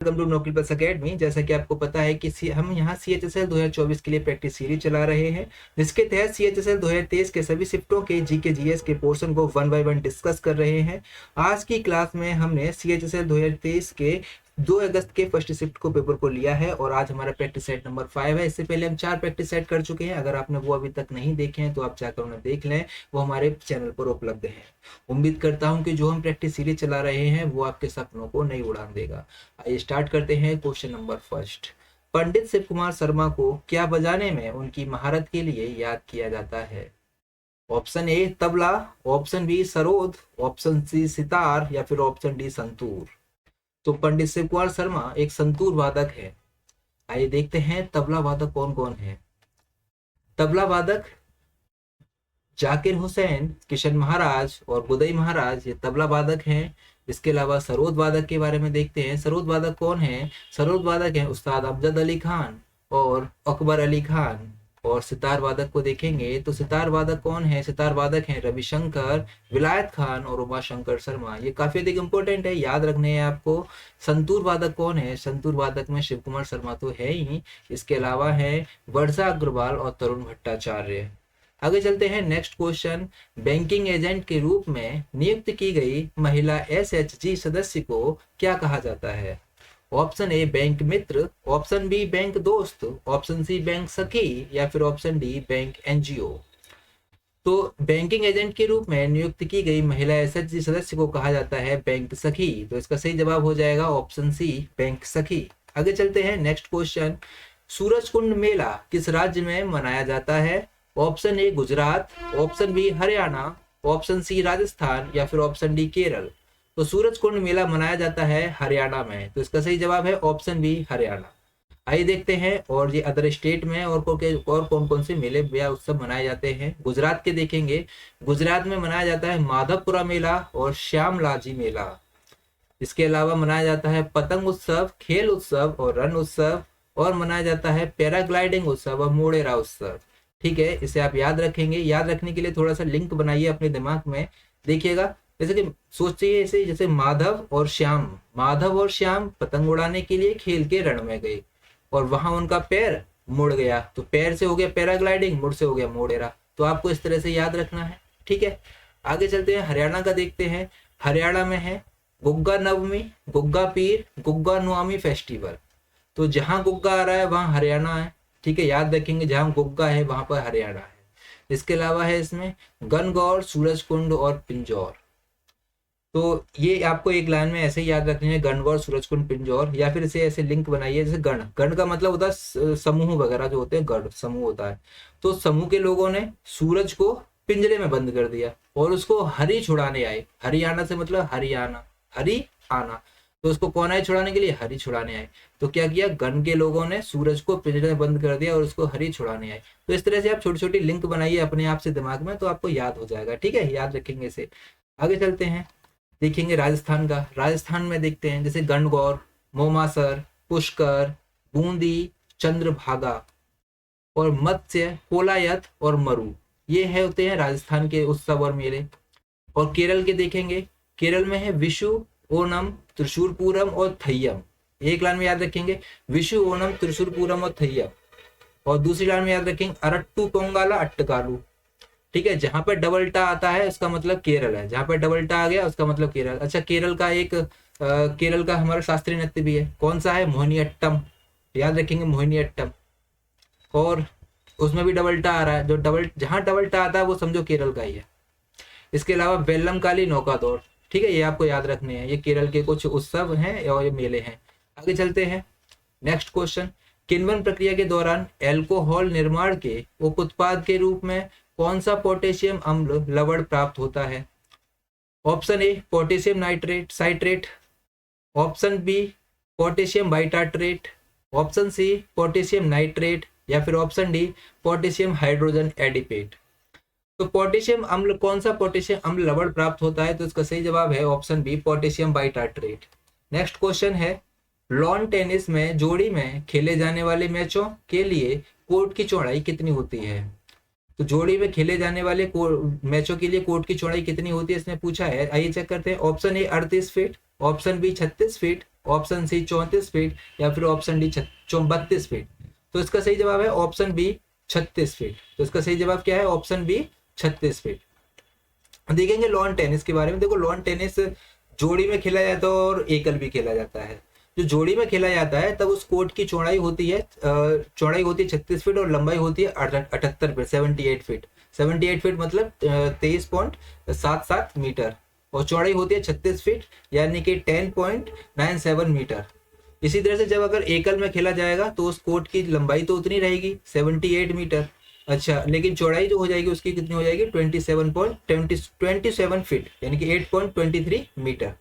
Welcome to नौकरी plus academy. जैसा कि आपको पता है कि हम यहाँ CHSL 2024 के लिए प्रैक्टिस सीरीज चला रहे हैं, जिसके तहत CHSL 2023 के सभी शिफ्टों के जीके जीएस के पोर्शन को 1 बाय 1 डिस्कस कर रहे हैं। आज की क्लास में हमने CHSL 2023 के 2 अगस्त के फर्स्ट शिफ्ट को पेपर को लिया है और आज हमारा प्रैक्टिस सेट नंबर 5 है। इससे पहले हम 4 प्रैक्टिस सेट कर चुके हैं। अगर आपने वो अभी तक नहीं देखे हैं तो आप जाकर उन्हें देख लें, वो हमारे चैनल पर उपलब्ध है। उम्मीद करता हूँ कि जो हम प्रैक्टिस सीरीज चला रहे हैं वो आपके सपनों को नई उड़ान देगा। आइए स्टार्ट करते हैं। क्वेश्चन नंबर फर्स्ट, पंडित शिव कुमार शर्मा को क्या बजाने में उनकी महारत के लिए याद किया जाता है? Option A tabla, option B sarod, option C sitar या फिर ऑप्शन डी संतूर। तो पंडित शिव कुमार शर्मा एक संतूर वादक है। आइए देखते हैं तबला वादक कौन कौन है। तबला वादक जाकिर हुसैन, किशन महाराज और बुदई महाराज, ये तबला वादक हैं। इसके अलावा सरोद वादक के बारे में देखते हैं। सरोद वादक कौन है? सरोद वादक है उस्ताद अमजद अली खान और अकबर अली खान। और सितार वादक को देखेंगे तो सितार वादक कौन है? सितार वादक हैं रविशंकर, विलायत खान और उमा शंकर शर्मा। ये काफी अधिक इंपॉर्टेंट है, याद रखने हैं आपको। संतूर वादक कौन है? संतूर वादक में शिव कुमार शर्मा तो है ही, इसके अलावा है वर्षा अग्रवाल और तरुण भट्टाचार्य। आगे चलते हैं। नेक्स्ट क्वेश्चन, बैंकिंग एजेंट के रूप में नियुक्त की गई महिला SHG सदस्य को क्या कहा जाता है? ऑप्शन ए बैंक मित्र, ऑप्शन बी बैंक दोस्त, ऑप्शन सी बैंक सखी या फिर ऑप्शन डी बैंक NGO। तो बैंकिंग एजेंट के रूप में नियुक्त की गई महिला SHG सदस्य को कहा जाता है बैंक सखी। तो इसका सही जवाब हो जाएगा ऑप्शन सी बैंक सखी। आगे चलते हैं। नेक्स्ट क्वेश्चन, सूरजकुंड मेला किस राज्य में मनाया जाता है? Option A Gujarat, option B Haryana, option C Rajasthan या फिर ऑप्शन डी केरल। तो सूरजकुंड मेला मनाया जाता है हरियाणा में। तो इसका सही जवाब है ऑप्शन बी हरियाणा। आइए देखते हैं और ये अदर स्टेट में और कौन कौन से मेले या उत्सव मनाए जाते हैं। गुजरात के देखेंगे, गुजरात में मनाया जाता है माधवपुरा मेला और श्यामलाजी मेला। इसके अलावा मनाया जाता है पतंग उत्सव, खेल उत्सव और रण उत्सव, और मनाया जाता है पैराग्लाइडिंग उत्सव और मोडेरा उत्सव। ठीक है, इसे आप याद रखेंगे। याद रखने के लिए थोड़ा सा लिंक बनाइए अपने दिमाग में। देखिएगा, जैसे कि सोचिए ऐसे, जैसे माधव और श्याम पतंग उड़ाने के लिए खेल के रण में गए और वहां उनका पैर मुड़ गया, तो पैर से हो गया पैराग्लाइडिंग, मुड़ से हो गया मोडेरा। तो आपको इस तरह से याद रखना है। ठीक है, आगे चलते हैं। हरियाणा का देखते हैं। हरियाणा में है गुग्गा नवमी, गुग्गा पीर, गुग्गा नुआमी फेस्टिवल। तो जहां गुग्गा आ रहा है वहां हरियाणा है। ठीक है, याद रखेंगे जहां गुग्गा है वहां पर हरियाणा है। इसके अलावा है इसमें गणगौर, सूरजकुंड और पिंजौर। तो ये आपको एक लाइन में ऐसे ही याद रखने हैं, गणगौर, सूरजकुंड, पिंजौर, या फिर इसे ऐसे लिंक बनाइए। जैसे गण, गण का मतलब होता है समूह वगैरह जो होते हैं, गण समूह होता है। तो समूह के लोगों ने सूरज को पिंजरे में बंद कर दिया और उसको हरि छुड़ाने आए। हरियाणा से मतलब हरियाणा, हरि आना। तो उसको कौन आए छुड़ाने के लिए? हरि छुड़ाने आए। तो क्या किया, गण के लोगों ने सूरज को पिंजरे में बंद कर दिया और उसको हरि छुड़ाने आए। तो इस तरह से आप छोटी छोटी लिंक बनाइए अपने आप से दिमाग में, तो आपको याद हो जाएगा। ठीक है, याद रखेंगे इसे। आगे चलते हैं, देखेंगे राजस्थान का। राजस्थान में देखते हैं जैसे गणगौर, मोमासर, पुष्कर, बूंदी, चंद्रभागा और मत्स्य, कोलायत और मरु। ये है होते हैं राजस्थान के उत्सव और मेले। और केरल के देखेंगे, केरल में है विशु, ओणम, त्रिशूर पूरम और थय्यम। एक लाइन में याद रखेंगे विशु, ओणम, त्रिशूर पूरम और थय्यम। और दूसरी लाइन में याद रखेंगे अरट्टू पोंगाला अट्टकालू। ठीक है, जहां पर डबल टा आता है उसका मतलब केरल है, जहां पर डबल टा आ गया उसका मतलब केरल। अच्छा, केरल का एक केरल का हमारा शास्त्रीय नृत्य भी है, कौन सा है? मोहिनीअट्टम। याद रखेंगे मोहिनीअट्टम। और उसमें भी डबल टा आ रहा है, जो जहां डबल टा आता है वो समझो केरल का ही है। इसके अलावा वेल्लमकाली नौका दौड़। ठीक है, ये आपको याद रखने हैं। ये केरल के कुछ उत्सव हैं और ये मेले हैं। आगे चलते हैं। नेक्स्ट क्वेश्चन, किण्वन प्रक्रिया के दौरान एल्कोहल निर्माण के उप उत्पाद के रूप में कौन सा पोटेशियम अम्ल लवण प्राप्त होता है? Option A potassium nitrate citrate, option B potassium bitartrate, option C potassium nitrate या फिर option D potassium hydrogen adipate. तो पोटेशियम अम्ल, कौन सा पोटेशियम अम्ल लवण प्राप्त होता है? तो इसका सही जवाब है option B potassium bitartrate. Next question है, लॉन टेनिस में जोड़ी में खेले जाने वाले मैचों के लिए कोर्ट की चौड़ाई कितनी होती है? तो जोड़ी में खेले जाने वाले मैचों के लिए कोर्ट की चौड़ाई कितनी होती है इसने पूछा है। आइए चेक करते हैं। Option A 38 feet, option B 36 feet, option C 34 feet या फिर ऑप्शन डी 32 फीट। तो इसका सही जवाब है ऑप्शन बी 36 फीट। तो इसका सही जवाब क्या है ऑप्शन बी 36 फीट। देखेंगे लॉन टेनिस के बारे में। देखो लॉन टेनिस जोड़ी में खेला जाता है और एकल भी खेला जाता है। जो जोड़ी में खेला जाता है तब उस कोर्ट की चौड़ाई होती है 36 फीट और लंबाई होती है 78 फीट 78 फीट। 78 फीट मतलब 23.77 मीटर और चौड़ाई होती है 36 फीट यानी कि 10.97 मीटर। इसी तरह से जब अगर एकल में खेला जाएगा तो उस कोर्ट की लंबाई तो उतनी रहेगी 78 मीटर। अच्छा, लेकिन चौड़ाई जो हो जाएगी उसकी कितनी हो जाएगी 27 फीट यानी कि 8.23 मीटर।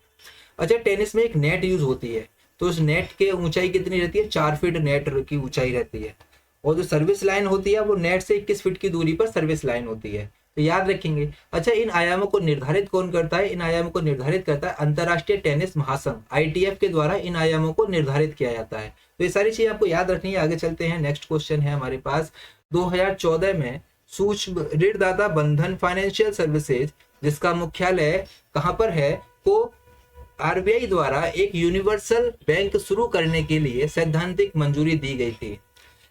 अच्छा, टेनिस में एक नेट यूज होती है तो उस नेट की ऊंचाई कितनी रहती है 4 फीट नेट की ऊंचाई रहती है और जो सर्विस लाइन होती है वो नेट से 21 फीट की दूरी पर सर्विस लाइन होती है। तो याद रखेंगे। अच्छा, इन आयामों को निर्धारित कौन करता है? इन आयामों को निर्धारित करता है अंतर्राष्ट्रीय टेनिस महासंघ ITF के द्वारा इन आयामों को निर्धारित किया जाता है। तो ये सारी चीजें आपको याद रखनी है। आगे चलते हैं। नेक्स्ट क्वेश्चन है हमारे पास 2014 में सूक्ष्म ऋणदाता बंधन फाइनेंशियल सर्विसेज जिसका मुख्यालय कहाँ पर है को RBI द्वारा एक यूनिवर्सल बैंक शुरू करने के लिए सैद्धांतिक मंजूरी दी गई थी।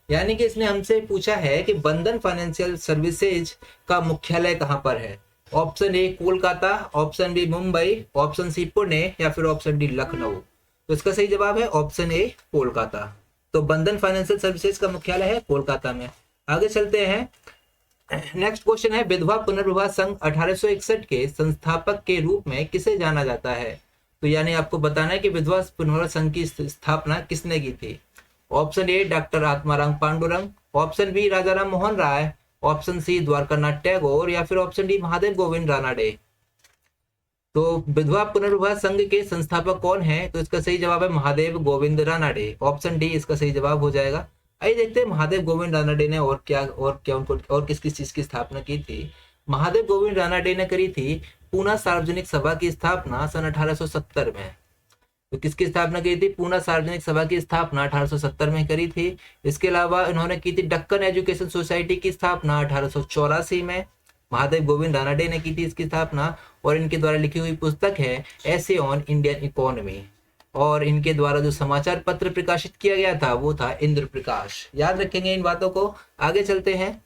यानी कि इसने हमसे पूछा है कि बंधन फाइनेंशियल सर्विसेज का मुख्यालय कहाँ पर है। Option A Kolkata, option B Mumbai, option C Pune या फिर ऑप्शन डी लखनऊ। तो इसका सही जवाब है ऑप्शन ए कोलकाता। तो बंधन फाइनेंशियल सर्विसेज का मुख्यालय है कोलकाता में। आगे चलते हैं। नेक्स्ट क्वेश्चन है विधवा पुनर्विवाह संघ 1861 के संस्थापक के रूप में किसे जाना जाता है? तो यानी आपको बताना है कि विधवा पुनर्विवाह संघ की स्थापना किसने की थी। Option A doctor Atmaram Pandurang, option B Rajaram Mohan Roy, option C Dwarkanath Tagore या फिर ऑप्शन डी महादेव गोविंद रानाडे। तो विधवा पुनर्विवाह संघ के संस्थापक कौन है? तो इसका सही जवाब है महादेव गोविंद रानाडे। ऑप्शन डी इसका सही जवाब हो जाएगा। आइए देखते हैं महादेव गोविंद रानाडे ने और क्या उनको और किस किस चीज की स्थापना की थी। महादेव गोविंद रानाडे ने करी थी पूना सार्वजनिक सभा की स्थापना सन 1870 में। तो किसकी स्थापना की थी? पूना सार्वजनिक सभा की स्थापना 1870 में करी थी। इसके अलावा इन्होंने की थी दक्कन एजुकेशन सोसाइटी की स्थापना 1884 में। महादेव गोविंद रानाडे ने की थी इसकी स्थापना और इनके द्वारा लिखी हुई पुस्तक है ऐसे ऑन इंडियन इकोनॉमी और इनके द्वारा जो समाचार पत्र प्रकाशित किया गया था वो था इंद्र प्रकाश। याद रखेंगे इन बातों को। आगे चलते हैं।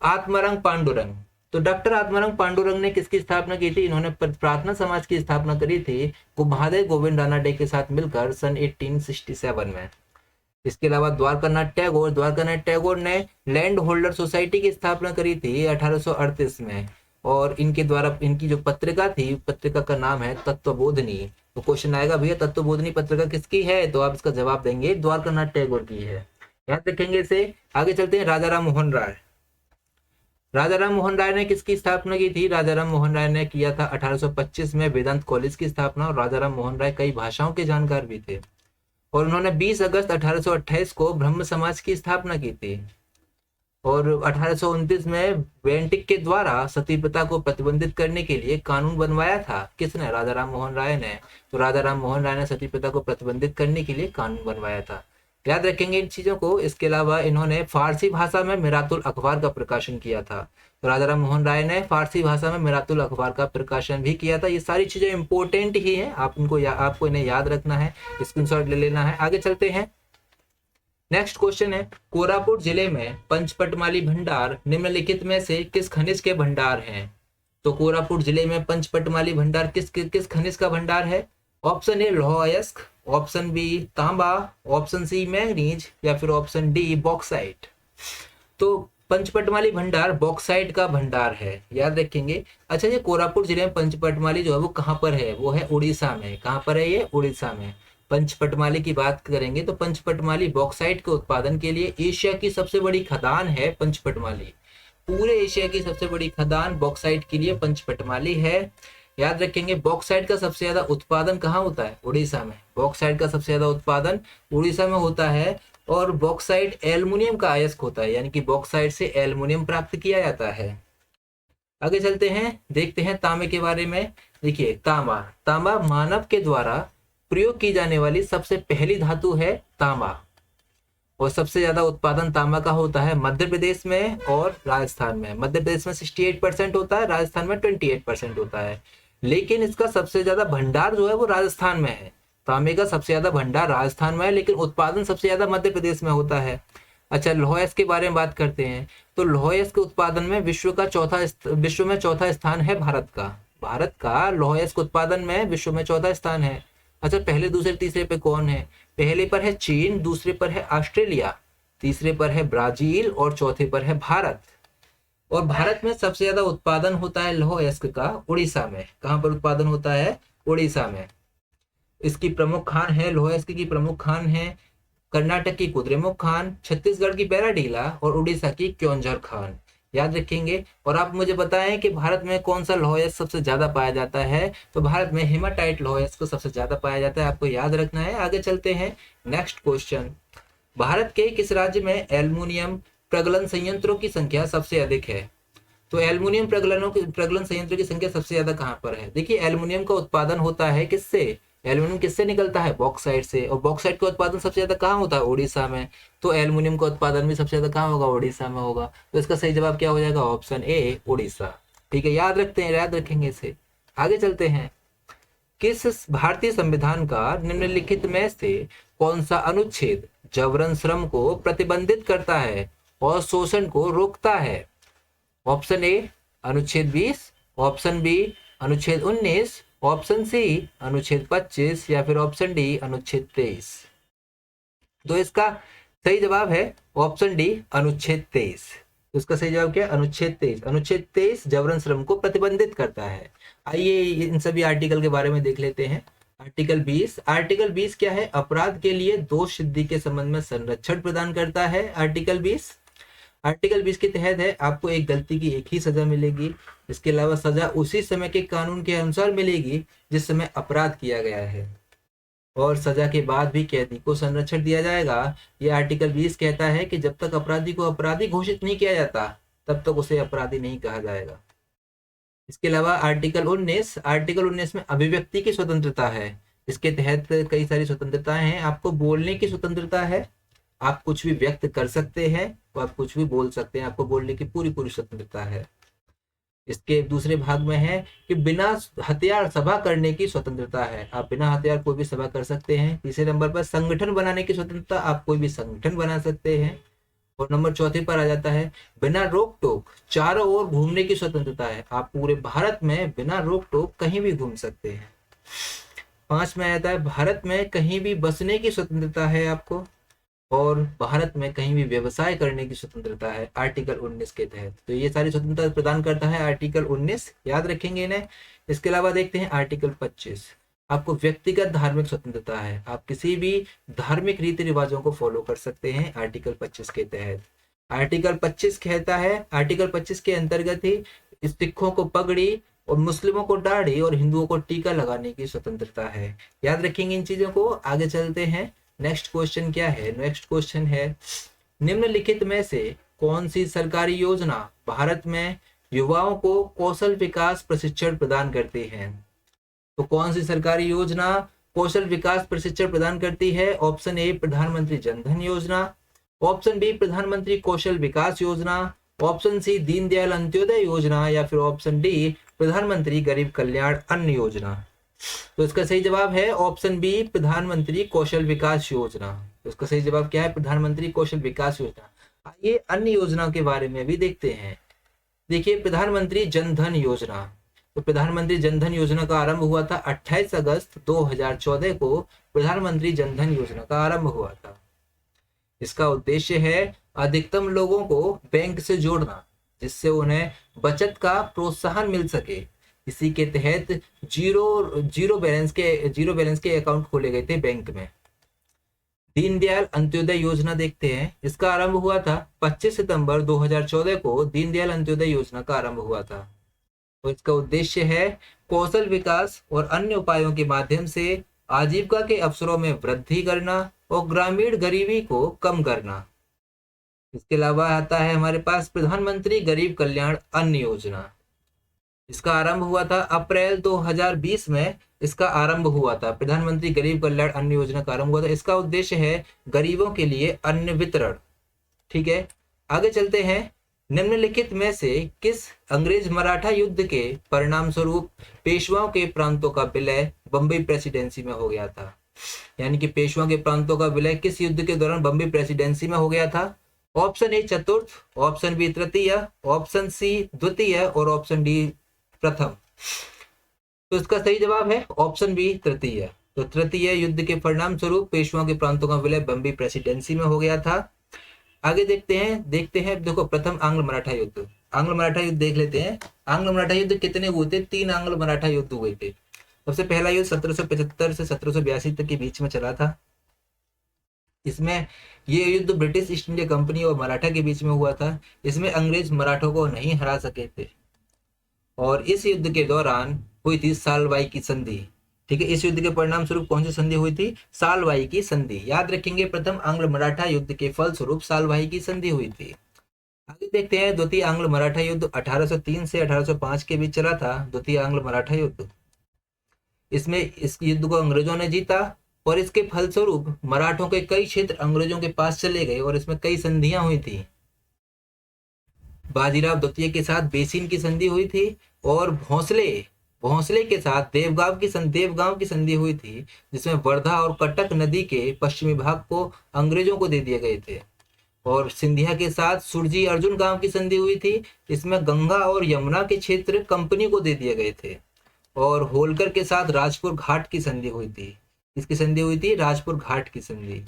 आत्माराम पांडुरंग। तो डॉक्टर आत्माराम पांडुरंग ने किसकी स्थापना की थी? इन्होंने प्रार्थना समाज की स्थापना करी थी वो महादेव गोविंद रानाडे के साथ मिलकर सन 1867 में। इसके अलावा द्वारकानाथ टैगोर ने लैंड होल्डर सोसाइटी की स्थापना करी थी 1838 में और इनके द्वारा इनकी जो पत्रिका थी पत्रिका का नाम है तत्वबोधिनी। तो क्वेश्चन आएगा भैया तत्वबोधिनी पत्रिका किसकी है? तो आप इसका जवाब देंगे द्वारकानाथ टैगोर की है। याद रखेंगे इसे। आगे चलते हैं। राजाराम मोहन राय। राजाराम मोहन राय ने किसकी स्थापना की थी? राजाराम मोहन राय ने किया था 1825 में वेदांत कॉलेज की स्थापना और राजाराम मोहन राय कई भाषाओं के जानकार भी थे और उन्होंने 20 अगस्त 1828 को ब्रह्म समाज की स्थापना की थी और 1829 में बेंटिक के द्वारा सती प्रथा को प्रतिबंधित करने के लिए कानून बनवाया था। किसने? राजाराम मोहन राय ने। तो राजाराम मोहन राय ने सती प्रथा को प्रतिबंधित करने के लिए कानून बनवाया था। याद रखेंगे इन चीजों को। इसके अलावा इन्होंने फारसी भाषा में मिरातुल अखबार का प्रकाशन किया था। तो राजाराम मोहन राय ने फारसी भाषा में मिरातुल अखबार का प्रकाशन भी किया था। ये सारी चीजें इंपॉर्टेंट ही हैं, आपको इन्हें याद रखना है, स्क्रीनशॉट ले लेना है। आगे चलते हैं। नेक्स्ट क्वेश्चन है कोरापुट जिले में पंचपटमाली भंडार निम्नलिखित में से किस खनिज के भंडार हैं? तो कोरापुट जिले में पंचपटमाली भंडार किस खनिज का भंडार है? ऑप्शन ए लौह अयस्क, ऑप्शन बी तांबा, ऑप्शन सी मैंगनीज या फिर ऑप्शन डी बॉक्साइट। तो पंचपटमाली भंडार बॉक्साइट का भंडार है। याद रखेंगे। अच्छा, ये कोरापुट जिले में पंचपटमाली जो है वो कहाँ पर है? वो है उड़ीसा में। कहाँ पर है ये? उड़ीसा में। पंचपटमाली की बात करेंगे तो पंचपटमाली बॉक्साइट के उत्पादन के लिए एशिया की सबसे बड़ी खदान है पंचपटमाली। पूरे एशिया की सबसे बड़ी खदान बॉक्साइट के लिए पंचपटमाली है। याद रखेंगे। बॉक्साइट का सबसे ज्यादा उत्पादन कहाँ होता है? उड़ीसा में। बॉक्साइट का सबसे ज्यादा उत्पादन उड़ीसा में होता है और बॉक्साइट एल्युमिनियम का अयस्क होता है यानी कि बॉक्साइट से एल्युमिनियम प्राप्त किया जाता है। आगे चलते हैं। देखते हैं तांबे के बारे में। देखिए तांबा मानव के द्वारा प्रयोग की जाने वाली सबसे पहली धातु है तांबा और सबसे ज्यादा उत्पादन तांबा का होता है मध्य प्रदेश में और राजस्थान में। मध्य प्रदेश में 68% होता है, राजस्थान में 28% होता है। लेकिन इसका सबसे ज्यादा भंडार जो है वो राजस्थान में है। तांबे का सबसे ज्यादा भंडार राजस्थान में है, लेकिन उत्पादन सबसे ज्यादा मध्य प्रदेश में होता है। अच्छा, लौह अयस्क के बारे में बात करते हैं। तो लौह अयस्क के उत्पादन में विश्व में चौथा स्थान है भारत का। भारत का लौह अयस्क उत्पादन में विश्व में चौथा स्थान है। अच्छा, पहले दूसरे तीसरे पे कौन है? पहले पर है चीन, दूसरे पर है ऑस्ट्रेलिया, तीसरे पर है ब्राजील और चौथे पर है भारत। और भारत में सबसे ज्यादा उत्पादन होता है लौह अयस्क का उड़ीसा में। कहाँ पर उत्पादन होता है? उड़ीसा में। इसकी प्रमुख खान है, लौह अयस्क की प्रमुख खान है कर्नाटक की कुद्रेमुख खान, छत्तीसगढ़ की बैराडीला और उड़ीसा की क्योंझर खान। याद रखेंगे। और आप मुझे बताएं कि भारत में कौन सा लौह अयस्क सबसे ज्यादा पाया जाता है? तो भारत में हेमाटाइट लौह अयस्क सबसे ज्यादा पाया जाता है, आपको याद रखना है। आगे चलते हैं, नेक्स्ट क्वेश्चन। भारत के किस राज्य में एल्युमिनियम प्रगलन संयंत्रों की संख्या सबसे अधिक है? तो एल्युमिनियम प्रगलन संयंत्र की संख्या सबसे ज्यादा कहाँ पर है? देखिए, एल्युमिनियम का उत्पादन होता है किससे? एल्युमिनियम किससे निकलता है? बॉक्साइट से। और बॉक्साइट का उत्पादन सबसे ज्यादा कहाँ होता है? उड़ीसा में। तो एल्युमिनियम का उत्पादन भी सबसे ज्यादा कहाँ होगा? उड़ीसा में होगा। तो इसका सही जवाब क्या हो जाएगा? Option A, Orissa. ठीक है, याद रखेंगे इसे। आगे चलते हैं। किस भारतीय संविधान का निम्नलिखित में से कौन सा अनुच्छेद जबरन श्रम को प्रतिबंधित करता है और शोषण को रोकता है? ऑप्शन ए अनुच्छेद 20, ऑप्शन बी अनुच्छेद 19, ऑप्शन सी अनुच्छेद 25 या फिर ऑप्शन डी अनुच्छेद 23। तो इसका सही जवाब है ऑप्शन डी अनुच्छेद 23। तो इसका सही जवाब क्या है? अनुच्छेद 23। अनुच्छेद 23 जबरन श्रम को प्रतिबंधित करता है। आइए इन सभी आर्टिकल के बारे में देख लेते हैं। आर्टिकल 20। आर्टिकल 20 क्या है? अपराध के लिए दोष सिद्धि के संबंध में संरक्षण प्रदान करता है। आर्टिकल 20 के तहत है आपको एक गलती की एक ही सजा मिलेगी। इसके अलावा सजा उसी समय के कानून के अनुसार मिलेगी जिस समय अपराध किया गया है, और सजा के बाद भी कैदी को संरक्षण दिया जाएगा। यह आर्टिकल 20 कहता है कि जब तक अपराधी को अपराधी घोषित नहीं किया जाता तब तक उसे अपराधी नहीं कहा जाएगा। इसके अलावा आर्टिकल 19 में अभिव्यक्ति की स्वतंत्रता है। इसके तहत कई सारी स्वतंत्रताएं हैं। आपको बोलने की स्वतंत्रता है, आप कुछ भी व्यक्त कर सकते हैं और आप कुछ भी बोल सकते हैं, आपको बोलने की पूरी स्वतंत्रता है। इसके दूसरे भाग में है कि बिना हथियार सभा करने की स्वतंत्रता है, आप बिना हथियार कोई भी सभा कर सकते हैं। तीसरे नंबर पर संगठन बनाने की स्वतंत्रता, आप कोई भी संगठन बना सकते हैं। और नंबर चौथे पर आ जाता है बिना रोक टोक चारों ओर घूमने की स्वतंत्रता है, आप पूरे भारत में बिना रोक टोक कहीं भी घूम सकते हैं। 5 में आता है भारत में कहीं भी बसने की स्वतंत्रता है आपको, और भारत में कहीं भी व्यवसाय करने की स्वतंत्रता है आर्टिकल 19 के तहत। तो ये सारी स्वतंत्रता प्रदान करता है आर्टिकल 19, याद रखेंगे इन्हें। इसके अलावा देखते हैं आर्टिकल 25। आपको व्यक्तिगत धार्मिक स्वतंत्रता है, आप किसी भी धार्मिक रीति रिवाजों को फॉलो कर सकते हैं आर्टिकल 25 के तहत। आर्टिकल 25 कहता है, आर्टिकल 25 के अंतर्गत ही सिखों को पगड़ी और मुस्लिमों को दाढ़ी और हिंदुओं को टीका लगाने की स्वतंत्रता है। याद रखेंगे इन चीजों को। आगे चलते हैं, नेक्स्ट क्वेश्चन क्या है? नेक्स्ट क्वेश्चन है निम्नलिखित में से कौन सी सरकारी योजना भारत में युवाओं को कौशल विकास प्रशिक्षण प्रदान करती है? तो कौन सी सरकारी योजना कौशल विकास प्रशिक्षण प्रदान करती है? ऑप्शन ए प्रधानमंत्री जन धन योजना, ऑप्शन बी प्रधानमंत्री कौशल विकास योजना, ऑप्शन सी दीनदयाल अंत्योदय योजना या फिर ऑप्शन डी प्रधानमंत्री गरीब कल्याण अन्न योजना। तो इसका सही जवाब है ऑप्शन बी प्रधानमंत्री कौशल विकास योजना। तो इसका सही जवाब क्या है? प्रधानमंत्री कौशल विकास योजना। आइए अन्य योजना के बारे में भी देखते हैं। देखिए प्रधानमंत्री जन धन योजना। तो प्रधानमंत्री जन धन योजना का आरंभ हुआ था 28 अगस्त 2014 को प्रधानमंत्री जन धन योजना का आरंभ हुआ था। इसका उद्देश्य है अधिकतम लोगों को बैंक से जोड़ना जिससे उन्हें बचत का प्रोत्साहन मिल सके। इसी के तहत जीरो बैलेंस के अकाउंट खोले गए थे बैंक में। दीनदयाल अंत्योदय योजना देखते हैं। इसका आरंभ हुआ था 25 सितंबर 2014 को दीनदयाल अंत्योदय योजना का आरंभ हुआ था। तो इसका उद्देश्य है कौशल विकास और अन्य उपायों के माध्यम से आजीविका के अवसरों में वृद्धि करना और ग्रामीण गरीबी को कम करना। इसके अलावा आता है हमारे पास प्रधानमंत्री गरीब कल्याण अन्न योजना। इसका आरंभ हुआ था अप्रैल 2020 में। इसका आरंभ हुआ था प्रधानमंत्री गरीब कल्याण अन्न योजना का आरंभ हुआ था। इसका उद्देश्य है गरीबों के लिए अन्न वितरण। ठीक है, आगे चलते हैं। निम्नलिखित में से किस अंग्रेज मराठा युद्ध के परिणाम स्वरूप पेशवाओं के प्रांतों का विलय बंबई प्रेसिडेंसी में हो गया था? यानी कि पेशवा के प्रांतों का विलय किस युद्ध के दौरान बम्बई प्रेसिडेंसी में हो गया था? ऑप्शन ए चतुर्थ, ऑप्शन बी तृतीय, ऑप्शन सी द्वितीय और ऑप्शन डी प्रथम। तो इसका सही जवाब है ऑप्शन बी तृतीय। तो तृतीय युद्ध के परिणाम स्वरूप पेशवा के प्रांतों का विलय बम्बई प्रेसिडेंसी में हो गया था। आगे देखते हैं देखो प्रथम आंग्ल मराठा युद्ध। आंग्ल मराठा युद्ध देख लेते हैं। आंग्ल मराठा युद्ध कितने हुए थे? 3 आंग्ल मराठा युद्ध हुए थे। सबसे पहला युद्ध 1775 से 1782 तक के बीच में चला था। इसमें ये युद्ध ब्रिटिश ईस्ट इंडिया कंपनी और मराठा के बीच में हुआ था। इसमें अंग्रेज मराठों को नहीं हरा सके थे और इस युद्ध के दौरान हुई थी सालवाई की संधि। ठीक है, इस युद्ध के परिणाम स्वरूप कौन सी संधि हुई थी? सालवाई की संधि। याद रखेंगे, प्रथम आंग्ल मराठा युद्ध के फलस्वरूप सालवाई की संधि हुई थी। आगे देखते हैं द्वितीय आंग्ल मराठा युद्ध 1803 से 1805 के बीच चला था। द्वितीय आंग्ल मराठा युद्ध, इसमें इस युद्ध को अंग्रेजों ने जीता और इसके फलस्वरूप मराठों के कई क्षेत्र अंग्रेजों के पास चले गए और इसमें कई संधियां हुई थी। बाजीराव द्वितीय के साथ बेसिन की संधि हुई थी और भोंसले के साथ देवगांव की संधि हुई थी, जिसमें वर्धा और कटक नदी के पश्चिमी भाग को अंग्रेजों को दे दिए गए थे। और सिंधिया के साथ सुरजी अर्जुन गांव की संधि हुई थी, इसमें गंगा और यमुना के क्षेत्र कंपनी को दे दिए गए थे। और होलकर के साथ राजपुर घाट की संधि हुई थी। इसकी संधि हुई थी राजपुर घाट की संधि।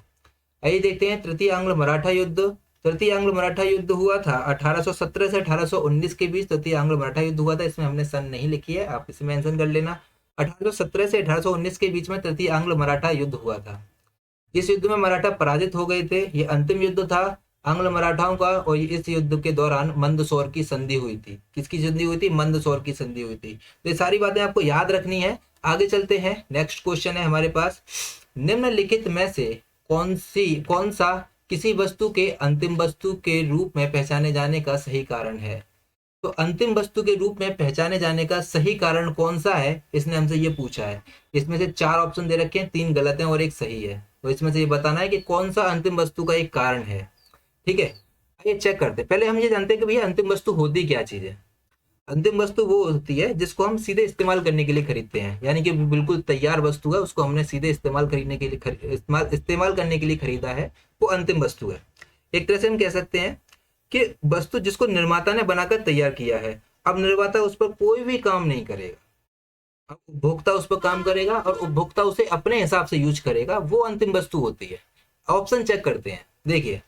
आइए देखते हैं तृतीय आंग्ल मराठा युद्ध। तृतीय आंग्ल मराठा युद्ध हुआ था 1817 से 1819 के बीच। तृतीय आंग्ल मराठा युद्ध हुआ था, इसमें हमने सन नहीं लिखी है, आप इसे मेंशन कर लेना। 1817 से 1819 के बीच में तृतीय आंग्ल मराठा युद्ध हुआ था। इस युद्ध में मराठा पराजित हो गए थे। ये अंतिम युद्ध था आंग्ल मराठाओं का और इस युद्ध के दौरान मंदसौर की संधि हुई थी। किसकी संधि हुई थी? मंदसौर की संधि हुई थी। तो ये सारी बातें आपको याद रखनी है। आगे चलते हैं, नेक्स्ट क्वेश्चन है हमारे पास, निम्नलिखित में से कौन सा किसी वस्तु के अंतिम वस्तु के रूप में पहचाने जाने का सही कारण है? तो अंतिम वस्तु के रूप में पहचाने जाने का सही कारण कौन सा है, इसने हमसे ये पूछा है। इसमें से 4 ऑप्शन दे रखे हैं, 3 गलत हैं और 1 सही है। तो इसमें से ये बताना है कि कौन सा अंतिम वस्तु का एक कारण है। ठीक है, ये चेक करते हैं। पहले हम ये जानते हैं कि भैया अंतिम वस्तु होती क्या चीज है। अंतिम वस्तु वो होती है जिसको हम सीधे इस्तेमाल करने के लिए खरीदते हैं, यानी कि बिल्कुल तैयार वस्तु है, उसको हमने सीधे इस्तेमाल करने के लिए खरीदा है, वो अंतिम वस्तु है। एक तरह से हम कह सकते हैं कि वस्तु जिसको निर्माता ने बनाकर तैयार किया है, अब निर्माता उस पर कोई भी काम नहीं करेगा, अब उपभोक्ता उस पर काम करेगा और उपभोक्ता उसे अपने हिसाब से यूज करेगा, वो अंतिम वस्तु होती है। ऑप्शन चेक करते हैं। देखिए,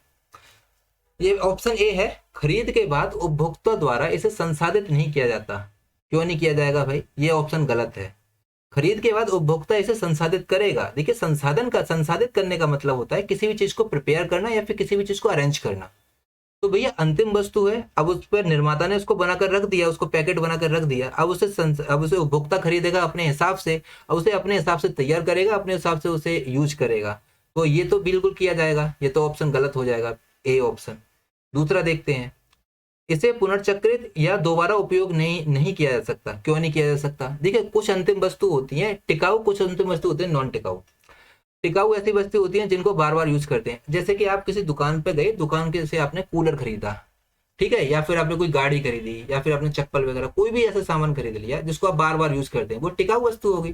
ये ऑप्शन ए है, खरीद के बाद उपभोक्ता द्वारा इसे संसाधित नहीं किया जाता। क्यों नहीं किया जाएगा भाई? ये ऑप्शन गलत है। खरीद के बाद उपभोक्ता इसे संसाधित करेगा। देखिए, संसाधित करने का मतलब होता है किसी भी चीज को प्रिपेयर करना या फिर किसी भी चीज को अरेंज करना। तो भैया अंतिम वस्तु है, अब उस पर निर्माता ने उसको बनाकर रख दिया, उसको पैकेट बनाकर रख दिया, अब उसे उपभोक्ता खरीदेगा अपने हिसाब से, अब उसे अपने हिसाब से तैयार करेगा, अपने हिसाब से उसे यूज करेगा। तो ये तो बिल्कुल किया जाएगा, ये तो ऑप्शन गलत हो जाएगा, ए ऑप्शन। दूसरा देखते हैं, इसे पुनर्चक्रित या दोबारा उपयोग नहीं किया जा सकता। क्यों नहीं किया जा सकता? देखिए, कुछ अंतिम वस्तु होती है टिकाऊ, कुछ अंतिम वस्तु होती है नॉन टिकाऊ। टिकाऊ ऐसी वस्तु होती है जिनको बार बार यूज करते हैं। जैसे कि आप किसी दुकान पे गए, दुकान के से आपने कूलर खरीदा, ठीक है, या फिर आपने कोई गाड़ी खरीदी, या फिर आपने चप्पल वगैरह कोई भी ऐसा सामान खरीद लिया जिसको आप बार बार यूज करते हैं, वो टिकाऊ वस्तु होगी।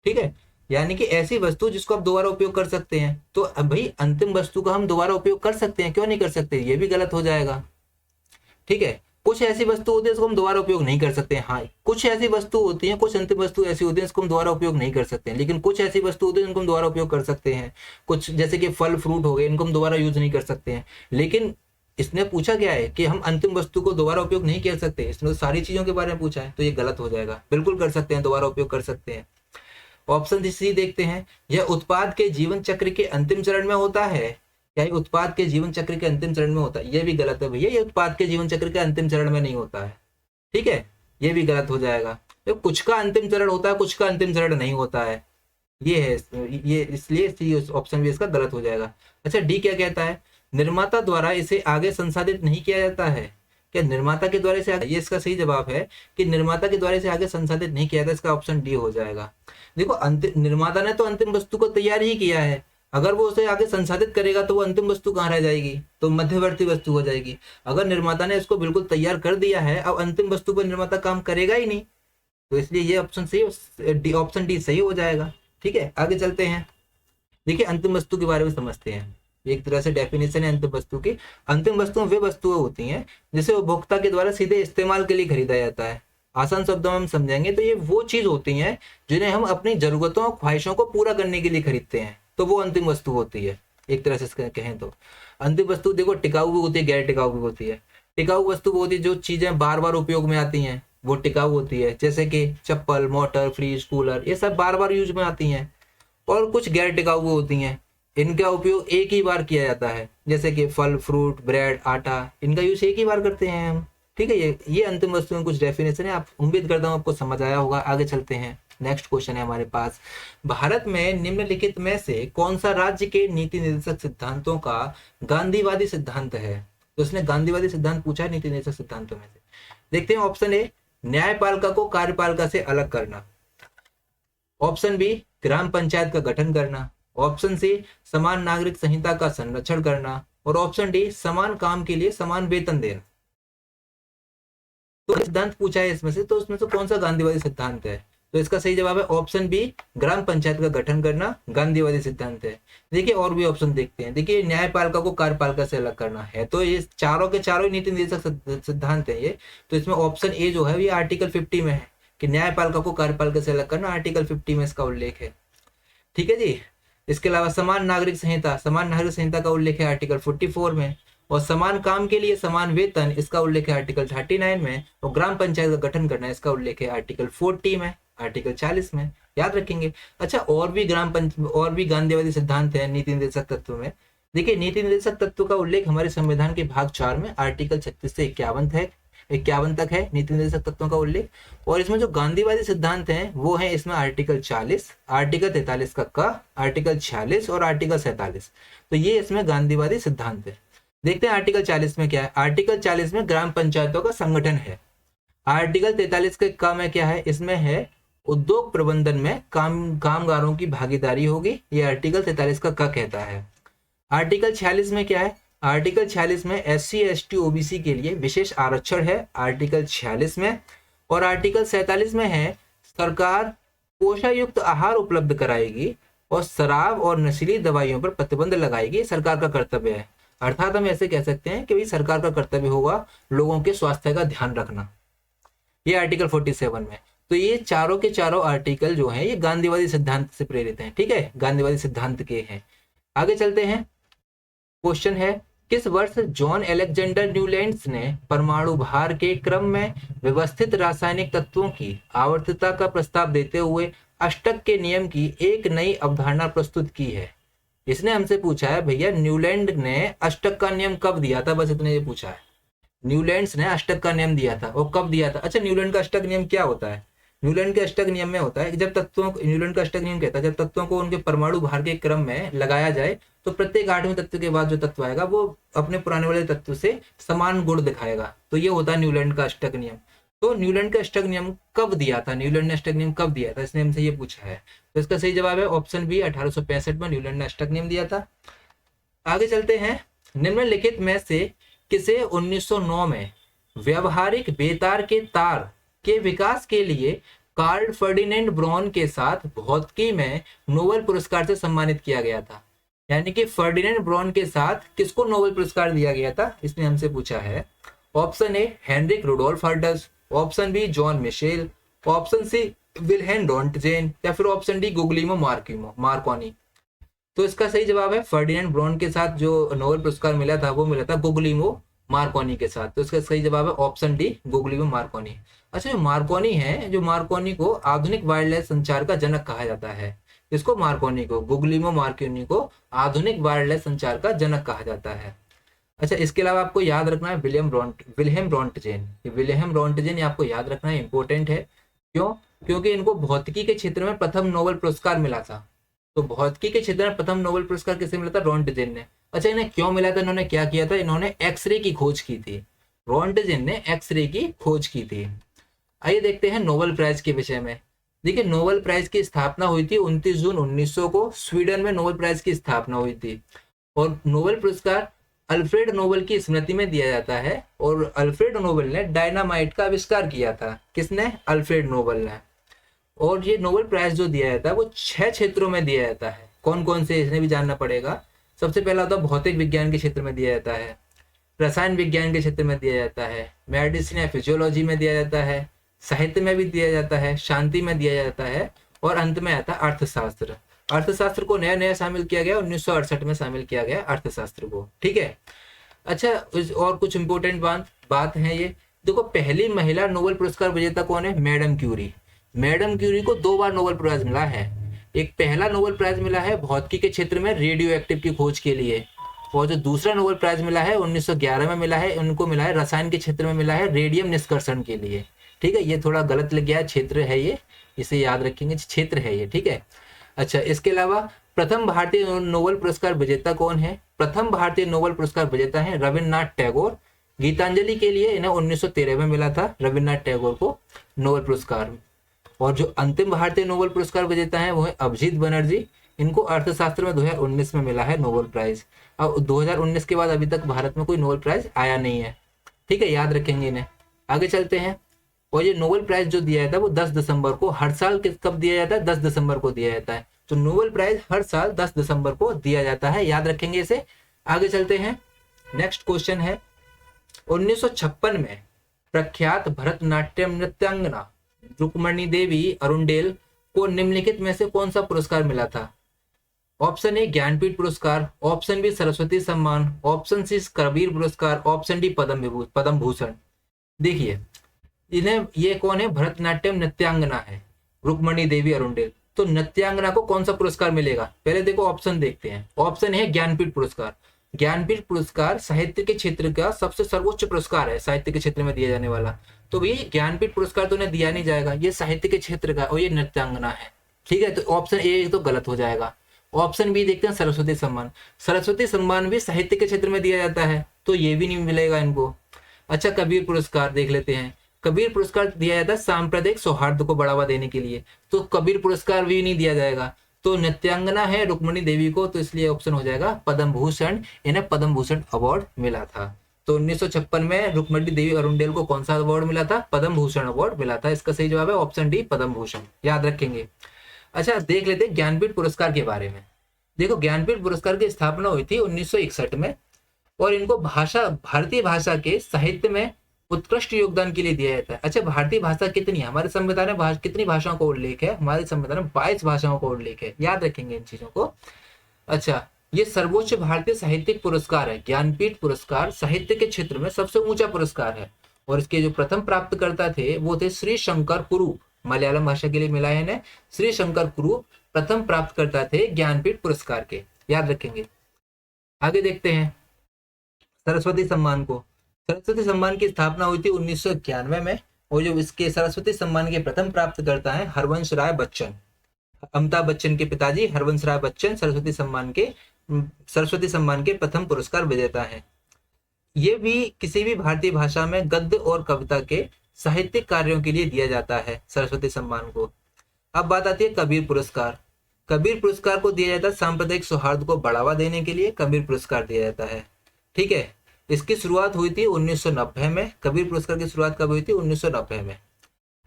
ठीक है, यानी कि ऐसी वस्तु जिसको आप दोबारा उपयोग कर सकते हैं। तो भाई अंतिम वस्तु का हम दोबारा उपयोग कर सकते हैं, क्यों नहीं कर सकते? ये भी गलत हो जाएगा। ठीक है, कुछ ऐसी वस्तु होती है जिसको हम दोबारा उपयोग नहीं कर सकते हैं। हाँ, कुछ ऐसी वस्तु होती है, कुछ अंतिम वस्तु ऐसी होती है जिसको हम दोबारा उपयोग नहीं कर सकते हैं, लेकिन कुछ ऐसी वस्तु होती है जिनको हम दोबारा उपयोग कर सकते हैं। कुछ जैसे कि फल फ्रूट हो गए, इनको हम दोबारा यूज नहीं कर सकते हैं। लेकिन इसने पूछा क्या है कि हम अंतिम वस्तु को दोबारा उपयोग नहीं कर सकते, इसने तो सारी चीजों के बारे में पूछा है, तो ये गलत हो जाएगा। बिल्कुल कर सकते हैं, दोबारा उपयोग कर सकते हैं। ऑप्शन सी देखते हैं, यह उत्पाद के जीवन चक्र के अंतिम चरण में होता है। क्या ये उत्पाद के जीवन चक्र के अंतिम चरण में होता है? ये भी गलत है भैया, ये उत्पाद के जीवन चक्र के अंतिम चरण में नहीं होता है। ठीक है, ये भी गलत हो जाएगा। तो कुछ का अंतिम चरण होता है, कुछ का अंतिम चरण नहीं होता है, ये है, ये इसलिए सी ऑप्शन भी इसका गलत हो जाएगा। अच्छा, डी क्या कहता है? निर्माता द्वारा इसे आगे संसाधित नहीं किया जाता है। क्या निर्माता के द्वारा से आगे? ये इसका सही जवाब है कि निर्माता के द्वारा से आगे संसाधित नहीं किया जाता। इसका ऑप्शन डी हो जाएगा। देखो, निर्माता ने तो अंतिम वस्तु को तैयार ही किया है, अगर वो उसे आगे संसाधित करेगा तो वो अंतिम वस्तु कहाँ रह जाएगी? तो मध्यवर्ती वस्तु हो जाएगी। अगर निर्माता ने इसको बिल्कुल तैयार कर दिया है, अब अंतिम वस्तु पर निर्माता काम करेगा ही नहीं, तो इसलिए ये ऑप्शन सही, ऑप्शन डी सही हो जाएगा। ठीक है, आगे चलते हैं। देखिए अंतिम वस्तु के बारे में समझते हैं। एक तरह से डेफिनेशन है अंतिम वस्तु की। अंतिम वस्तुएं वे वस्तुएं होती हैं जिसे उपभोक्ता के द्वारा सीधे इस्तेमाल के लिए खरीदा जाता है। आसान शब्दों में हम समझेंगे तो ये वो चीज होती हैं जिन्हें हम अपनी जरूरतों और ख्वाहिशों को पूरा करने के लिए खरीदते हैं, तो वो अंतिम वस्तु होती है। एक तरह से कहें तो अंतिम वस्तु देखो टिकाऊ भी होती है, गैर टिकाऊ भी होती है। टिकाऊ वस्तु वो होती है जो चीजें बार बार उपयोग में आती हैं, वो टिकाऊ होती है, जैसे कि चप्पल, मोटर, फ्रिज, कूलर, ये सब बार बार यूज में आती हैं। और कुछ गैर टिकाऊ भी होती हैं, इनका उपयोग एक ही बार किया जाता है, जैसे कि फल, फ्रूट, ब्रेड, आटा, इनका यूज एक ही बार करते हैं हम। ठीक है, ये अंतिम वस्तुओं कुछ डेफिनेशन है। आप उम्मीद करता हूँ आपको समझ आया होगा। आगे चलते हैं, नेक्स्ट क्वेश्चन है हमारे पास। भारत में निम्नलिखित में से कौन सा राज्य के नीति निर्देशक सिद्धांतों का गांधीवादी सिद्धांत है? तो उसने गांधीवादी सिद्धांत पूछा है नीति निर्देशक सिद्धांतों में से। देखते हैं ऑप्शन ए, न्यायपालिका को कार्यपालिका से अलग करना। ऑप्शन बी, ग्राम पंचायत का गठन करना। ऑप्शन सी, समान नागरिक संहिता का संरक्षण करना। और ऑप्शन डी, समान काम के लिए समान वेतन देना। तो सिद्धांत पूछा है इसमें से, तो उसमें से कौन सा गांधीवादी सिद्धांत है? तो इसका सही जवाब है ऑप्शन बी, ग्राम पंचायत का गठन करना गांधीवादी सिद्धांत है। देखिए और भी ऑप्शन देखते हैं। देखिए न्यायपालिका को कार्यपालिका से अलग करना है, तो ये चारों के चारों नीति निर्देशक सिद्धांत है ये। तो इसमें ऑप्शन ए जो है ये आर्टिकल 50 में है कि न्यायपालिका को कार्यपालिका से अलग करना, आर्टिकल 50 में इसका उल्लेख है। ठीक है जी। इसके अलावा समान नागरिक संहिता का उल्लेख है आर्टिकल 44 में। और समान काम के लिए समान वेतन, इसका उल्लेख है आर्टिकल 39 में। और ग्राम पंचायत का गठन करना, इसका उल्लेख है आर्टिकल 40 में, आर्टिकल 40 में। याद रखेंगे। अच्छा, और भी गांधीवादी सिद्धांत है नीति निर्देशक तत्व में। देखिए नीति निर्देशक तत्व का उल्लेख हमारे संविधान के भाग 4 में आर्टिकल 36 से 51 तक है नीति निर्देशक तत्वों का उल्लेख। और इसमें जो गांधीवादी सिद्धांत हैं वो है इसमें आर्टिकल 40, आर्टिकल 43 का क, आर्टिकल 46 और आर्टिकल 47। तो ये इसमें गांधीवादी सिद्धांत है। देखते हैं आर्टिकल 40 में क्या है। आर्टिकल 40 में ग्राम पंचायतों का संगठन है। आर्टिकल 43 के क में क्या है? इसमें है उद्योग प्रबंधन में कामगारों की भागीदारी होगी। ये आर्टिकल 43 का क कहता है। आर्टिकल 46 में क्या है? आर्टिकल 46 में SC ST OBC के लिए विशेष आरक्षण है आर्टिकल 46 में। और आर्टिकल 47 में है सरकार पोषायुक्त आहार उपलब्ध कराएगी और शराब और नशीली दवाइयों पर प्रतिबंध लगाएगी, सरकार का कर्तव्य है। अर्थात हम ऐसे कह सकते हैं कि भाई सरकार का कर्तव्य होगा लोगों के स्वास्थ्य का ध्यान रखना, ये आर्टिकल 47 में। तो ये चारों के चारों आर्टिकल जो हैं ये गांधीवादी सिद्धांत से प्रेरित हैं। ठीक है, गांधीवादी सिद्धांत के हैं। आगे चलते हैं। क्वेश्चन है, किस वर्ष जॉन अलेक्जेंडर न्यूलैंड्स ने परमाणु भार के क्रम में व्यवस्थित रासायनिक तत्वों की आवर्तता का प्रस्ताव देते हुए अष्टक के नियम की एक नई अवधारणा प्रस्तुत की है? इसने हमसे पूछा है भैया न्यूलैंड ने अष्टक का नियम कब दिया था, बस इतने ये पूछा है। न्यूलैंड्स ने अष्टक का नियम दिया था और कब दिया था? अच्छा, न्यूलैंड का अष्टक नियम क्या होता है? न्यूलैंड के अष्टक नियम में होता है कि न्यूलैंड का अष्टक नियम कहता है जब तत्वों को उनके परमाणु भार के क्रम में लगाया जाए तो प्रत्येक 8वें तत्व के बाद जो तत्व आएगा वो अपने पुराने वाले तत्व से समान गुण दिखाएगा। तो ये होता है न्यूलैंड का अष्टक नियम। तो न्यूलैंड का अष्टक नियम कब दिया था? न्यूलैंड ने अष्टक नियम कब दिया था, इसने हमसे ये पूछा है। तो इसका सही जवाब है ऑप्शन बी, 1865 में न्यूलैंड ने अष्टक नियम दिया था। आगे चलते हैं। निम्नलिखित में से किसे 1909 में व्यवहारिक बेतार के तार के विकास के लिए कार्ल फर्डिनेंड ब्रॉन के साथ भौतिकी में नोबेल पुरस्कार से सम्मानित किया गया था? यानी कि फर्डिनेंड ब्रॉन के साथ किसको नोबेल पुरस्कार दिया गया था, इसने हमसे पूछा है। Option A, Heinrich Rudolf Hertz. Option B, John Michell. Option C, Wilhelm Roentgen. या फिर ऑप्शन डी, गुगलिमो मार्कोनी। तो इसका सही जवाब है फर्डिनेंड ब्रॉन के साथ जो नोबेल पुरस्कार मिला था वो मिला था गुगलिमो मार्कोनी के साथ। तो इसका सही जवाब है ऑप्शन डी, गुगलिमो मार्कोनी। अच्छा, जो मार्कोनी है, जो मार्कोनी को आधुनिक वायरलेस संचार का जनक कहा जाता है। इसको मार्कोनी को, गुगलिमो मार्कोनी को आधुनिक वायरलेस संचार का जनक कहा जाता है। अच्छा, इसके अलावा आपको याद रखना है विलियम रॉन्टजेन। विलियम रॉन्टजेन आपको याद रखना है, इंपॉर्टेंट है। क्यों? क्योंकि इनको भौतिकी के क्षेत्र में प्रथम नोबेल पुरस्कार मिला था। तो भौतिकी के क्षेत्र में प्रथम नोबेल पुरस्कार किसे मिला था? रॉन्टजेन ने। अच्छा, इन्हें क्यों मिला था? इन्होंने क्या किया था? इन्होंने एक्सरे की खोज की थी। रॉन्टजेन ने एक्सरे की खोज की थी। आइए देखते हैं नोबेल प्राइज के विषय में। देखिए, नोबेल प्राइज की स्थापना हुई थी 29 जून 1900 को। स्वीडन में नोबेल प्राइज की स्थापना हुई थी। और नोबेल पुरस्कार अल्फ्रेड नोबेल की स्मृति में दिया जाता है। और अल्फ्रेड नोबेल ने डायनामाइट का आविष्कार किया था। किसने? अल्फ्रेड नोबेल ने। और ये नोबेल प्राइज जो दिया जाता है वो 6 क्षेत्रों में दिया जाता है। कौन कौन से, इसने भी जानना पड़ेगा। सबसे पहला होता है भौतिक विज्ञान के क्षेत्र में दिया जाता है, रसायन विज्ञान के क्षेत्र में दिया जाता है, मेडिसिन या फिजियोलॉजी में दिया जाता है, साहित्य में भी दिया जाता है, शांति में दिया जाता है, और अंत में आता है अर्थशास्त्र। अर्थशास्त्र को नया नया शामिल किया गया, 1968 में शामिल किया गया अर्थशास्त्र को। ठीक है। अच्छा, और कुछ इंपॉर्टेंट बात है ये देखो, पहली महिला नोबेल पुरस्कार विजेता कौन है? Madam Curie. मैडम क्यूरी को 2 बार नोबेल प्राइज मिला है। एक पहला नोबेल प्राइज मिला है भौतिकी के क्षेत्र में रेडियो एक्टिव की खोज के लिए, और जो दूसरा नोबेल प्राइज मिला है 1911 में मिला है, उनको मिला है रसायन के क्षेत्र में मिला है रेडियम निष्कर्षण के लिए। ठीक है, ये थोड़ा गलत लग गया है, क्षेत्र है ये, इसे याद रखेंगे, क्षेत्र है ये। ठीक है। अच्छा, इसके अलावा प्रथम भारतीय नोबेल पुरस्कार विजेता कौन है? प्रथम भारतीय नोबेल पुरस्कार विजेता है रविन्द्रनाथ टैगोर। गीतांजलि के लिए इन्हें 1913 में मिला था रविन्द्रनाथ टैगोर को नोबेल पुरस्कार। और जो अंतिम भारतीय नोबेल पुरस्कार विजेता है वो है अभिजीत बनर्जी। इनको अर्थशास्त्र में 2019 में मिला है नोबेल प्राइज। अब 2019 के बाद अभी तक भारत में कोई नोबेल प्राइज आया नहीं है। ठीक है, याद रखेंगे इन्हें। आगे चलते हैं। और ये नोबेल प्राइज जो दिया जाता है वो 10 दिसंबर को, हर साल कब दिया जाता है? 10 दिसंबर को दिया जाता है। तो नोबेल प्राइज हर साल 10 दिसंबर को दिया जाता है, याद रखेंगे इसे। आगे चलते हैं। नेक्स्ट क्वेश्चन है, 1956 में प्रख्यात भरतनाट्यम नृत्यांगना रुक्मणी देवी अरुणडेल को निम्नलिखित में से कौन सा पुरस्कार मिला था? ऑप्शन ए ज्ञानपीठ पुरस्कार, ऑप्शन बी सरस्वती सम्मान, ऑप्शन सी कबीर पुरस्कार, ऑप्शन डी पद्म भूषण। देखिए, इन्हें, ये कौन है? भरतनाट्यम नृत्यांगना है रुक्मणी देवी अरुणडेल। तो नृत्यांगना को कौन सा पुरस्कार मिलेगा? पहले देखो ऑप्शन देखते हैं। ऑप्शन है ज्ञानपीठ पुरस्कार। ज्ञानपीठ पुरस्कार साहित्य के क्षेत्र का सबसे सर्वोच्च पुरस्कार है, साहित्य के क्षेत्र में दिया जाने वाला। तो ये ज्ञानपीठ पुरस्कार तो उन्हें दिया नहीं जाएगा, ये साहित्य के क्षेत्र का, और ये नृत्यांगना है। ठीक है, तो ऑप्शन ए तो गलत हो जाएगा। ऑप्शन बी देखते हैं, सरस्वती सम्मान। सरस्वती सम्मान भी साहित्य के क्षेत्र में दिया जाता है, तो ये भी नहीं मिलेगा इनको। अच्छा, कबीर पुरस्कार देख लेते हैं। कबीर पुरस्कार दिया जाता है सांप्रदायिक सौहार्द को बढ़ावा देने के लिए, तो कबीर पुरस्कार भी नहीं दिया जाएगा। तो नृत्यांगना है रुक्मणी देवी को, तो इसलिए ऑप्शन हो जाएगा पद्म भूषण। इन्हें पद्म भूषण अवार्ड मिला था। तो 1956 में रुक्मणी देवी अरुणडेल को कौन सा अवार्ड मिला था? पद्म भूषण अवार्ड मिला था। इसका सही जवाब है ऑप्शन डी, पद्म भूषण, याद रखेंगे। अच्छा, देख लेते हैं ज्ञानपीठ पुरस्कार के बारे में। देखो, ज्ञानपीठ पुरस्कार की स्थापना हुई थी 1961 में, और इनको भारतीय भाषा के साहित्य में उत्कृष्ट योगदान के लिए दिया जाता है। अच्छा, भारतीय भाषा कितनी है? हमारे संविधान में कितनी भाषाओं का उल्लेख है? हमारे संविधान में 22 भाषाओं का उल्लेख है, याद रखेंगे इन चीजों को। अच्छा, ये सर्वोच्च भारतीय साहित्यिक पुरस्कार है। ज्ञानपीठ पुरस्कार साहित्य के क्षेत्र में सबसे ऊंचा पुरस्कार है, और इसके जो प्रथम प्राप्तकर्ता थे वो थे श्री शंकर कुरूप। मलयालम भाषा के लिए मिला है इन्हें। श्री शंकर कुरूप प्रथम प्राप्तकर्ता थे ज्ञानपीठ पुरस्कार के, याद रखेंगे। आगे देखते हैं सरस्वती सम्मान को। सरस्वती सम्मान की स्थापना हुई थी 1991 में, और जो इसके सरस्वती सम्मान के प्रथम प्राप्तकर्ता हैं हरवंश राय बच्चन। अमिताभ बच्चन के पिताजी हरवंश राय बच्चन सरस्वती सम्मान के प्रथम पुरस्कार विजेता हैं। ये भी किसी भी भारतीय भाषा में गद्य और कविता के साहित्यिक कार्यों के लिए दिया जाता है सरस्वती सम्मान को। अब बात आती है कबीर पुरस्कार। कबीर पुरस्कार को दिया जाता है सांप्रदायिक सौहार्द को बढ़ावा देने के लिए कबीर पुरस्कार दिया जाता है। ठीक है, इसकी शुरुआत हुई थी 1990 में। कबीर पुरस्कार की शुरुआत कब हुई थी? 1990 में।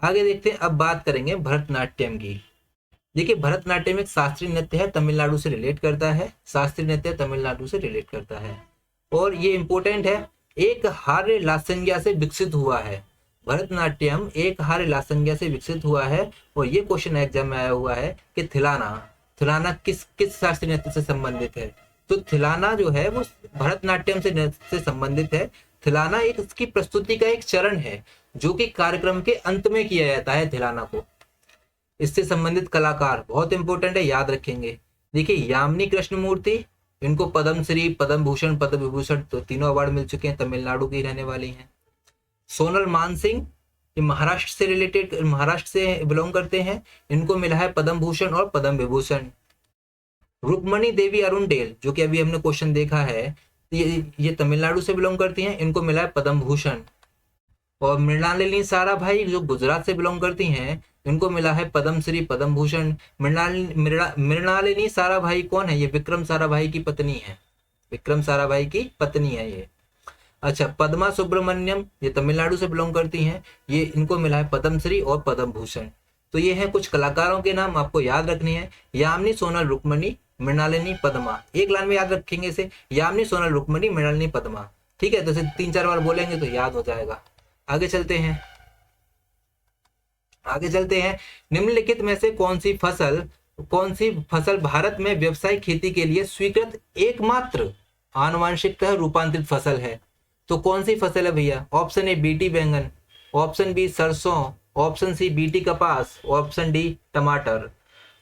आगे देखते हैं। अब बात करेंगे भरतनाट्यम की। देखिए, भरतनाट्यम एक शास्त्रीय नृत्य है, तमिलनाडु से रिलेट करता है। शास्त्रीय नृत्य तमिलनाडु से रिलेट करता है, और ये इंपॉर्टेंट है, एक हार्य लासंज्ञा से विकसित हुआ है। भरतनाट्यम एक हार्य लासंज्ञा से विकसित हुआ है, और ये क्वेश्चन एग्जाम में आया हुआ है कि थिलाना किस शास्त्रीय नृत्य से संबंधित है? तो थिलाना जो है वो भरतनाट्यम से संबंधित है। थिलाना एक इसकी प्रस्तुति का एक चरण है, जो कि कार्यक्रम के अंत में किया जाता है थिलाना को। इससे संबंधित कलाकार बहुत इंपॉर्टेंट है, याद रखेंगे। देखिए, यामिनी कृष्णमूर्ति, इनको पद्मश्री, पद्म भूषण, पद्म विभूषण तो तीनों अवार्ड मिल चुके हैं, तमिलनाडु की रहने वाली हैं। सोनल मानसिंह, ये महाराष्ट्र से बिलोंग करते हैं, इनको मिला है पद्म भूषण और पद्म विभूषण। रुक्मणी देवी अरुणडेल, जो कि अभी हमने क्वेश्चन देखा है, ये तमिलनाडु से बिलोंग करती हैं, इनको मिला है पद्म भूषण। और मृणालिनी साराभाई, जो गुजरात से बिलोंग करती हैं, इनको मिला है पद्मश्री, पद्म भूषण। मृणालिनी साराभाई कौन है? ये विक्रम साराभाई की पत्नी है, विक्रम साराभाई की पत्नी है ये। अच्छा, पद्मा सुब्रमण्यम, ये तमिलनाडु से बिलोंग करती हैं, ये इनको मिला है पद्मश्री और पद्म भूषण। तो ये है कुछ कलाकारों के नाम, आपको याद रखनी है। यामिनी, सोनल, रुक्मणी, मृणालिनी पद्मा। एक लाइन में याद रखेंगे इसे, यामिनी सोनल रुक्मणी मृणालिनी पद्मा। ठीक है, तो इसे 3-4 बार बोलेंगे तो याद हो जाएगा। आगे चलते हैं, आगे चलते हैं। निम्नलिखित में से कौन सी फसल भारत में व्यावसायिक खेती के लिए स्वीकृत एकमात्र आनुवांशिकतः रूपांतरित फसल है? तो कौन सी फसल है भैया? ऑप्शन ए बीटी बैंगन, ऑप्शन बी सरसों, ऑप्शन सी बीटी कपास, ऑप्शन डी टमाटर।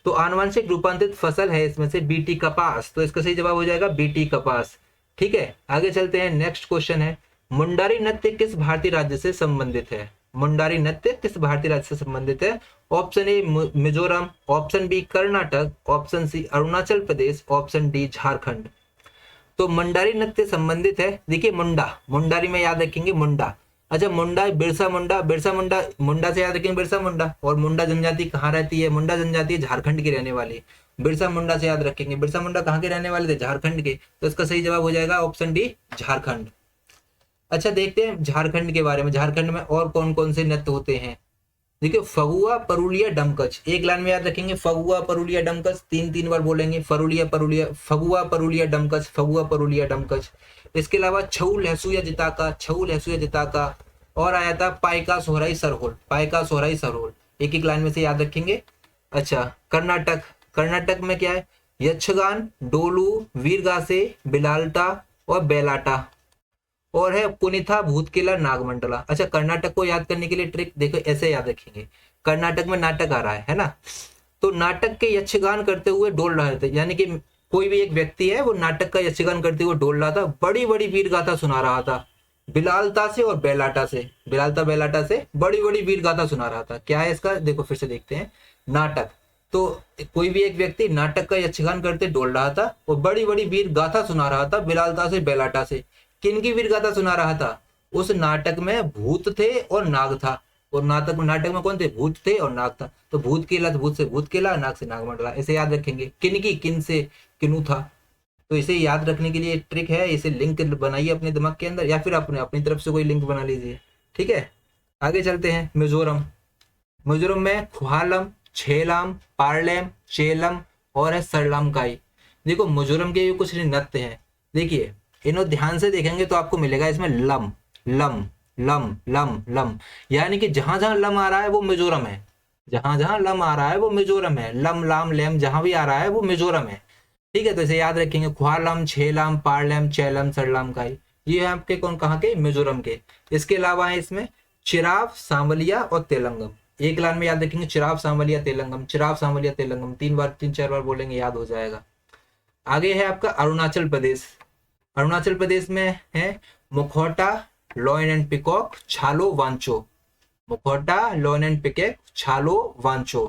तो आनुवांशिक रूपांतरित फसल है इसमें से बीटी कपास, तो इसका सही जवाब हो जाएगा बीटी कपास। ठीक है, आगे चलते हैं। नेक्स्ट क्वेश्चन है, मुंडारी नृत्य किस भारतीय राज्य से संबंधित है? मुंडारी नृत्य किस भारतीय राज्य से संबंधित है? Option A Mizoram, option B Karnataka, option C Arunachal Pradesh, option D Jharkhand. तो मुंडारी नृत्य संबंधित है, देखिए मुंडारी में याद रखेंगे मुंडा। अच्छा, मुंडा बिरसा मुंडा से याद रखेंगे बिरसा मुंडा। और मुंडा जनजाति कहाँ रहती है? मुंडा जनजाति झारखंड की रहने वाली। बिरसा मुंडा से याद रखेंगे, बिरसा मुंडा कहाँ के रहने वाले थे? झारखंड के। तो इसका सही जवाब हो जाएगा ऑप्शन डी झारखंड। अच्छा, देखते हैं झारखंड के बारे में, झारखंड में और कौन कौन से नृत्य होते हैं। देखिए, फगुआ, परुलिया, डमकच। एक लाइन में याद रखेंगे, फगुआ, परुलिया, डमकच। 3-3 बार बोलेंगे, फगुआ, परुलिया, डमकच, फगुआ, परुलिया, डमकच। इसके अलावा छऊ लहसुया जिताका, और आया था पाइका सोहराई सरहोल। एक एक लाइन में से याद रखेंगे। अच्छा, कर्नाटक में क्या है? यक्षगान, डोलू, वीरगासे, बिलाल्टा और बेलाटा। और है पुनिथा, भूतकेला, नागमंडला। अच्छा, कर्नाटक को याद करने के लिए ट्रिक देखो, ऐसे याद रखेंगे। कर्नाटक में नाटक आ रहा है ना, तो नाटक के यक्षगान करते हुए डोल रहे थे, यानी कि कोई भी एक व्यक्ति है वो नाटक का यक्षगान करते हुए डोल रहा था, बड़ी बड़ी वीर गाथा सुना रहा था, बिलालता से और बेलाटा से, बेलाटा से बड़ी बड़ी वीर गाथा सुना रहा था। क्या है इसका? देखो फिर से देखते हैं। नाटक, तो कोई भी एक व्यक्ति नाटक का यक्षगान करते डोल रहा था और बड़ी बड़ी वीर गाथा सुना रहा था, बिलालता से बेलाटा से। किन की वीर गाथा सुना रहा था? उस नाटक में भूत थे और नाग था, और नाटक में कौन थे? भूत थे और नाग था। तो भूत केला, भूत से भूत केला, नाग से नागमंडला। इसे याद रखेंगे। किन से किनु था। तो इसे याद रखने के लिए एक ट्रिक है, इसे लिंक बनाइए अपने दिमाग के अंदर, या फिर अपनी तरफ से कोई लिंक बना लीजिए। ठीक है, आगे चलते हैं। मिजोरम में खुहालम, छेलाम, पारलेम, चेलम और है सरलामकाई। देखो, मिजोरम के ये कुछ नृत्य हैं, देखिए इन्हें ध्यान से देखेंगे तो आपको मिलेगा इसमें lump lump lump lump lump, यानी कि जहां जहां लम आ रहा है वो मिजोरम है, जहां जहां लम आ रहा है वो मिजोरम है। लम लाम लेम जहां भी आ रहा है वो मिजोरम है। ठीक है, तो इसे याद रखेंगे। ख्वालम, छेलम, पारलम, चेलम, सरलम काई, ये है आपके कौन, कहाँ के? मिजोरम के। इसके अलावा है इसमें चिराव, सांवलिया और तेलंगम। एक लाइन में याद रखेंगे, चिराव, सांवलिया, तेलंगम, चिराव, सांवलिया, तेलंगम। 3-4 बार बोलेंगे, याद हो जाएगा। आगे है आपका अरुणाचल प्रदेश। अरुणाचल प्रदेश में है मुखौटा, लॉयन एंड पिकॉक, छालो, वांचो। मुखौटा, lion and peacock, छालो, Wancho.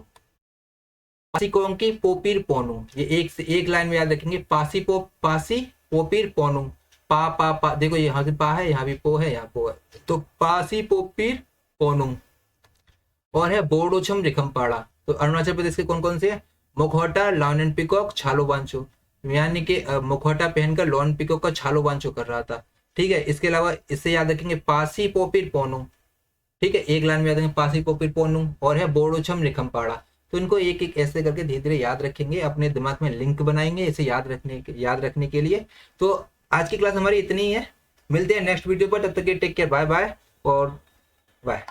पासीकोंकी, Popir, Ponu. ये एक लाइन में याद रखेंगे। पासी पोपीर, पोनू। पा देखो, यहाँ से पा है, यहाँ भी पो है, यहाँ पो है, तो पासी पोपीर पोनू। और है बोर्डोचम रिखमपाड़ा। तो अरुणाचल प्रदेश के कौन कौन से है? मुखौटा, लॉयन एंड पिकॉक, छालो, वांचो, यानी कि मुखौटा पहनकर लॉन पिकॉक का छालो वांचो कर रहा था। ठीक है, इसके अलावा इससे याद रखेंगे पासी पोपीर पोनू। ठीक है, एक लाइन में याद रखेंगे पासी पोपीर पोनू। और है बोर्डोचम रिखमपाड़ा। तो इनको एक एक ऐसे करके धीरे धीरे याद रखेंगे, अपने दिमाग में लिंक बनाएंगे इसे याद रखने के लिए। तो आज की क्लास हमारी इतनी ही है, मिलते हैं नेक्स्ट वीडियो पर, तब तक के टेक केयर, बाय बाय और बाय।